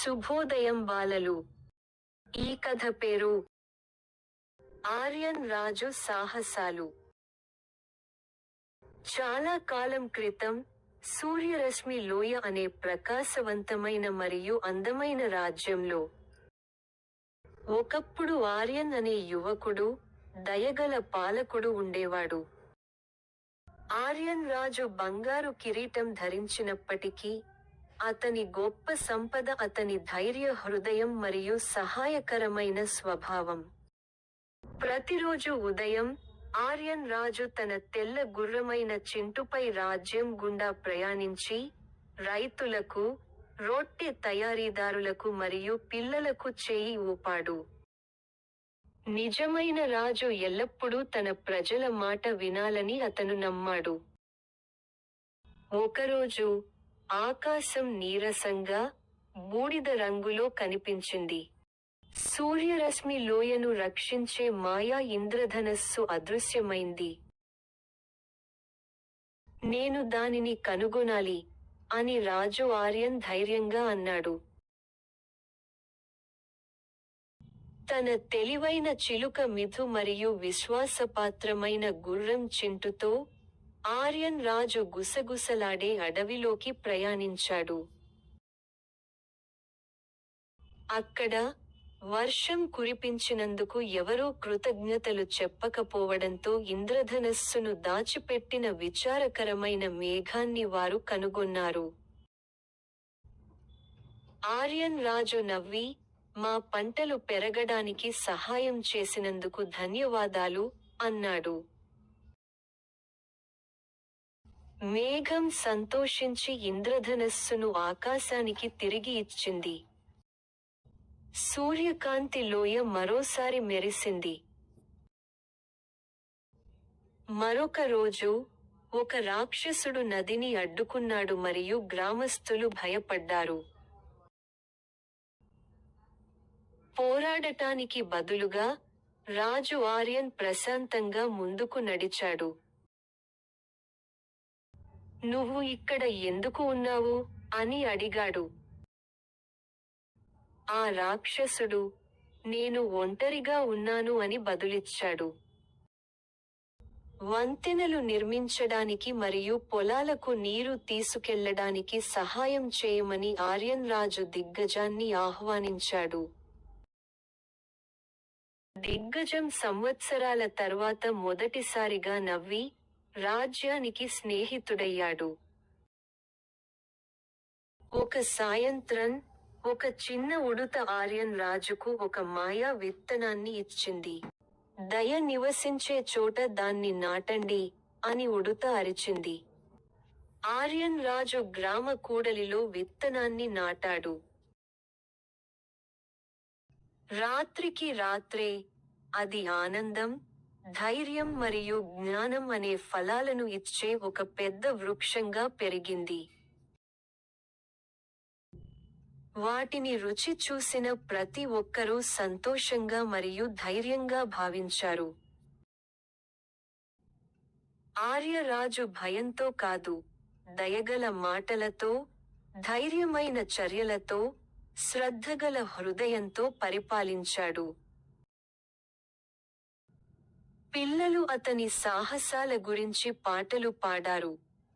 శుభోదయం బాలలు. ఈ కథ పేరు ఆర్యన్ రాజు సాహసాలు. చాలా కాలం క్రితం, సూర్యరశ్మి లోయ అనే ప్రకాశవంతమైన మరియు అందమైన రాజ్యంలో, ఒకప్పుడు ఆర్యన్ అనే యువకుడు, దయగల పాలకుడు ఉండేవాడు. ఆర్యన్ రాజు బంగారు కిరీటం ధరించినప్పటికీ, అతని గొప్ప సంపద అతని ధైర్య హృదయం మరియు సహాయకరమైన స్వభావం. ప్రతిరోజు ఉదయం, ఆర్యన్ రాజు తన తెల్ల గుర్రమైన చింటుపై రాజ్యం గుండా ప్రయాణించి, రైతులకు, రొట్టె తయారీదారులకు మరియు పిల్లలకు చేయి ఊపాడు. నిజమైన రాజు ఎల్లప్పుడూ తన ప్రజల మాట వినాలని అతను నమ్మాడు. ఒకరోజు, ఆకాశం నీరసంగా, బూడిద రంగులో కనిపించింది. సూర్యరశ్మి లోయను రక్షించే మాయా ఇంద్రధనస్సు అదృశ్యమైంది. నేను దానిని కనుగొనాలి, అని రాజు ఆర్యన్ ధైర్యంగా అన్నాడు. తన తెలివైన చిలుక మిథు మరియు విశ్వాసపాత్రమైన గుర్రం చింటుతో, ఆర్యన్ రాజు గుసగుసలాడే అడవిలోకి ప్రయాణించాడు. అక్కడ, వర్షం కురిపించినందుకు ఎవరూ కృతజ్ఞతలు చెప్పకపోవడంతో ఇంద్రధనస్సును దాచిపెట్టిన విచారకరమైన మేఘాన్ని వారు కనుగొన్నారు. ఆర్యన్ రాజు నవ్వి, మా పంటలు పెరగడానికి సహాయం చేసినందుకు ధన్యవాదాలు, అన్నాడు. మేఘం సంతోషించి ఇంద్రధనస్సును ఆకాశానికి తిరిగి ఇచ్చింది. సూర్యకాంతి లోయ మరోసారి మెరిసింది. మరొక రోజు, ఒక రాక్షసుడు నదిని అడ్డుకున్నాడు మరియు గ్రామస్తులు భయపడ్డారు. పోరాడటానికి బదులుగా, రాజు ఆర్యన్ ప్రశాంతంగా ముందుకు నడిచాడు. నువ్వు ఇక్కడ ఎందుకు ఉన్నావు, అని అడిగాడు. ఆ రాక్షసుడు, నేను ఒంటరిగా ఉన్నాను అని బదులిచ్చాడు. వంతెనలు నిర్మించడానికి మరియు పొలాలకు నీరు తీసుకెళ్లడానికి సహాయం చేయమని ఆర్యన్ రాజు దిగ్గజాన్ని ఆహ్వానించాడు. దిగ్గజం సంవత్సరాల తర్వాత మొదటిసారిగా నవ్వి, రాజ్యానికి స్నేహితుడయ్యాడు. ఒక సాయంత్రం, ఒక చిన్న ఉడుత ఆర్యన్ రాజుకు ఒక మాయా విత్తనాన్ని ఇచ్చింది. దయ నివసించే చోట దాన్ని నాటండి, అని ఉడుత అరిచింది. ఆర్యన్ రాజు గ్రామ కూడలిలో విత్తనాన్ని నాటాడు. రాత్రికి రాత్రే, అది ఆనందం, ధైర్యం మరియు జ్ఞానం అనే ఫలాలను ఇచ్చే ఒక పెద్ద వృక్షంగా పెరిగింది. వాటిని రుచి చూసిన ప్రతి ఒక్కరూ సంతోషంగా మరియు ధైర్యంగా భావించారు. ఆర్యరాజు భయంతో కాదు, దయగల మాటలతో, ధైర్యమైన చర్యలతో, శ్రద్ధగల హృదయంతో పరిపాలించాడు. పిల్లలు అతని సాహసాల గురించి పాటలు పాడారు,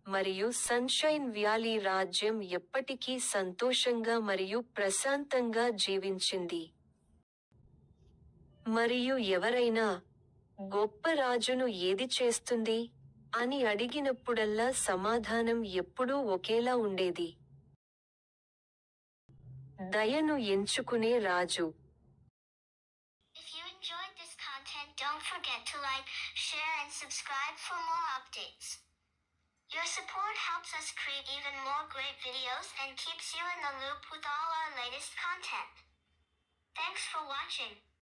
మరియు సన్షైన్ వ్యాలీ రాజ్యం ఎప్పటికీ సంతోషంగా మరియు ప్రశాంతంగా జీవించింది. మరియు ఎవరైనా, గొప్ప రాజును ఏది చేస్తుంది, అని అడిగినప్పుడల్లా సమాధానం ఎప్పుడూ ఒకేలా ఉండేది. దయను ఎంచుకునే రాజు. Don't forget to like, share and subscribe for more updates. Your support helps us create even more great videos and keeps you in the loop with all our latest content. Thanks for watching.